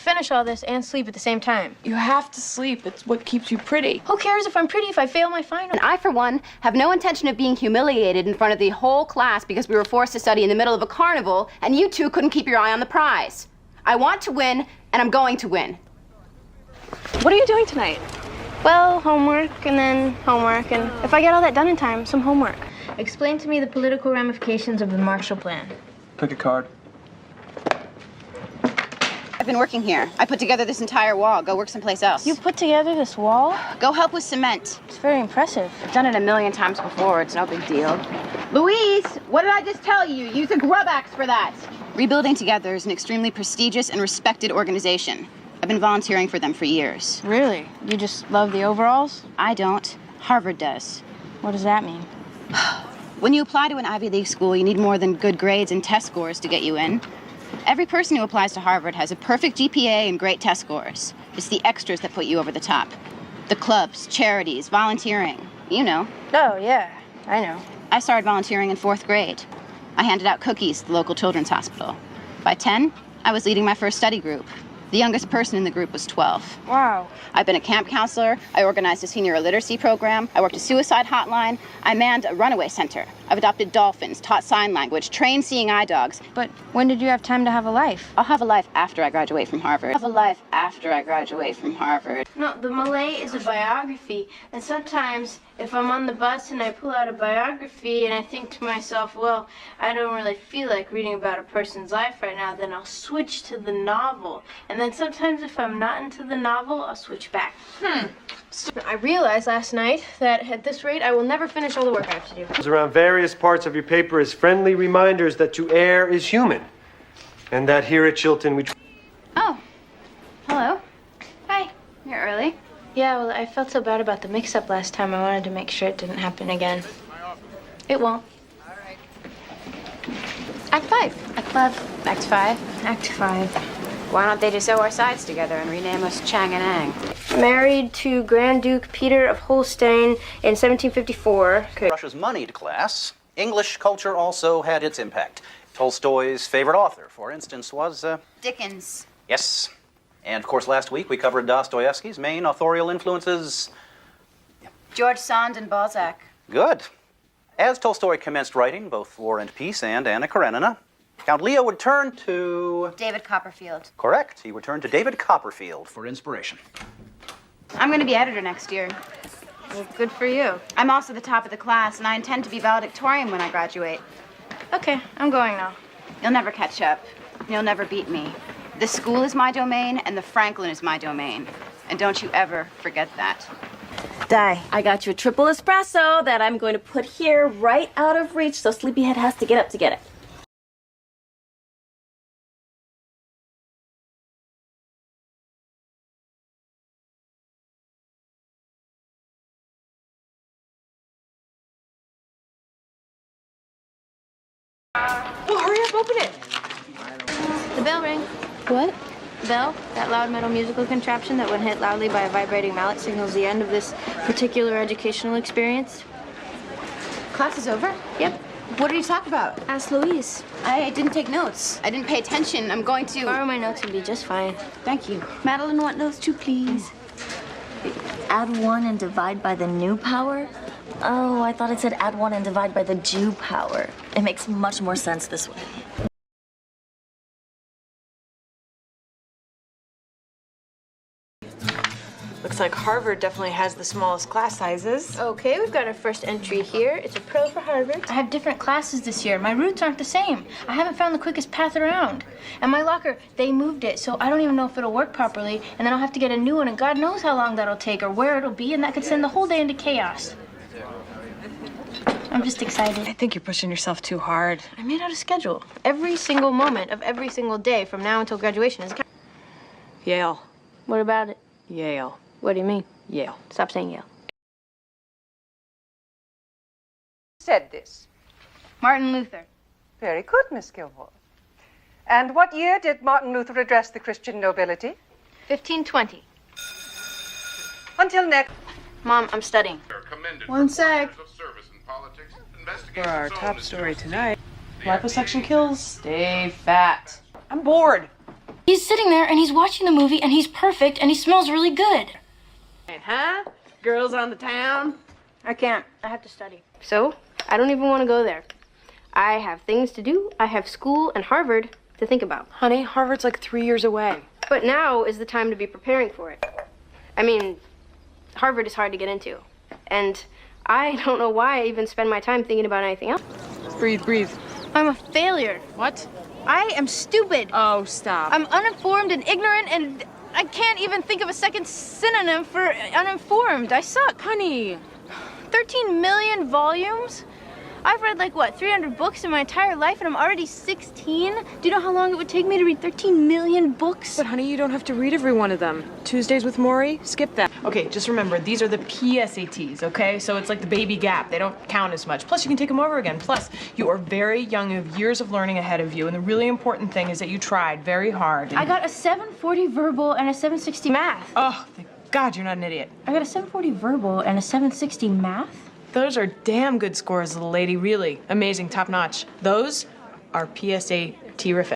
finish all this and sleep at the same time. You have to sleep. It's what keeps you pretty. Who cares if I'm pretty if I fail my final? And I, for one, have no intention of being humiliated in front of the whole class because we were forced to study in the middle of a carnival and you two couldn't keep your eye on the prize. I want to win, and I'm going to win. What are you doing tonight? Well, homework, and then homework, and if I get all that done in time, some homework. Explain to me the political ramifications of the Marshall Plan. Pick a card. I've been working here. I put together this entire wall. Go work someplace else. You put together this wall? Go help with cement. It's very impressive. I've done it 1,000,000 times before. It's no big deal. Louise, what did I just tell you? Use a grub axe for that. Rebuilding Together is an extremely prestigious and respected organization. I've been volunteering for them for years. Really? You just love the overalls? I don't. Harvard does. What does that mean? When you apply to an Ivy League school, you need more than good grades and test scores to get you in. Every person who applies to Harvard has a perfect GPA and great test scores. It's the extras that put you over the top. The clubs, charities, volunteering. You know. Oh, yeah. I know. I started volunteering in 4th grade. I handed out cookies to the local children's hospital. By 10, I was leading my first study group. The youngest person in the group was 12. Wow. I've been a camp counselor. I organized a senior illiteracy program. I worked a suicide hotline. I manned a runaway center. I've adopted dolphins, taught sign language, trained seeing eye dogs. But when did you have time to have a life? I'll have a life after I graduate from Harvard. No, the Malay is a biography. And sometimes if I'm on the bus and I pull out a biography and I think to myself, well, I don't really feel like reading about a person's life right now, then I'll switch to the novel. And then sometimes if I'm not into the novel, I'll switch back. I realized last night that at this rate, I will never finish all the work I have to do. Around various parts of your paper as friendly reminders that to err is human. And that here at Chilton we... Oh, hello. Hi. You're early. Yeah, well, I felt so bad about the mix-up last time. I wanted to make sure it didn't happen again. It won't. Act 5. Act 5. Act 5. Act 5. Why don't they just sew our sides together and rename us Chang and Ang? Married to Grand Duke Peter of Holstein in 1754. Russia's moneyed class, English culture also had its impact. Tolstoy's favorite author, for instance, was... Dickens. Yes. And, of course, last week we covered Dostoevsky's main authorial influences. George Sand and Balzac. Good. As Tolstoy commenced writing both War and Peace and Anna Karenina, Count Leo would turn to... David Copperfield. Correct. He would turn to David Copperfield for inspiration. I'm going to be editor next year. Well, good for you. I'm also the top of the class, and I intend to be valedictorian when I graduate. Okay, I'm going now. You'll never catch up. You'll never beat me. The school is my domain, and the Franklin is my domain. And don't you ever forget that. Di, I got you a triple espresso that I'm going to put here right out of reach so Sleepyhead has to get up to get it. Well, hurry up, open it. The bell rang. What? Bell, that loud metal musical contraption that when hit loudly by a vibrating mallet signals the end of this particular educational experience. Class is over? Yep. What did you talk about? Ask Louise. I didn't take notes. I didn't pay attention. I'm going to... Borrow my notes and be just fine. Thank you. Madeline, want those two, please? Add 1 and divide by the new power? Oh, I thought it said add 1 and divide by the Jew power. It makes much more sense this way. Looks like Harvard definitely has the smallest class sizes. Okay, we've got our first entry here. It's a pro for Harvard. I have different classes this year. My routes aren't the same. I haven't found the quickest path around. And my locker, they moved it, so I don't even know if it'll work properly. And then I'll have to get a new one, and God knows how long that'll take or where it'll be, and that could send the whole day into chaos. I'm just excited. I think you're pushing yourself too hard. I made out a schedule. Every single moment of every single day from now until graduation is... Yale. What about it? Yale. What do you mean? Yale. Stop saying Yale. Said this. Martin Luther. Very good, Miss Gilmore. And what year did Martin Luther address the Christian nobility? 1520. Until next. Mom, I'm studying. One sec. For our top story tonight, liposuction kills stay fat. I'm bored. He's sitting there and he's watching the movie and he's perfect and he smells really good. Huh? Girls on the town? I can't. I have to study. So, I don't even want to go there. I have things to do. I have school and Harvard to think about. Honey, Harvard's like 3 years away. But now is the time to be preparing for it. I mean, Harvard is hard to get into. And I don't know why I even spend my time thinking about anything else. Breathe, breathe. I'm a failure. What? I am stupid. Oh, stop. I'm uninformed and ignorant, and I can't even think of a second synonym for uninformed. I suck. Honey. 13 million volumes? I've read like, what, 300 books in my entire life, and I'm already 16? Do you know how long it would take me to read 13 million books? But honey, you don't have to read every one of them. Tuesdays with Maury, skip that. Okay, just remember, these are the PSATs, okay? So it's like the baby gap. They don't count as much. Plus, you can take them over again. Plus, you are very young. You have years of learning ahead of you. And the really important thing is that you tried very hard. I got a 740 verbal and a 760 math. Oh, thank God you're not an idiot. I got a 740 verbal and a 760 math? Those are damn good scores, little lady, really. Amazing, top notch. Those are PSAT terrific.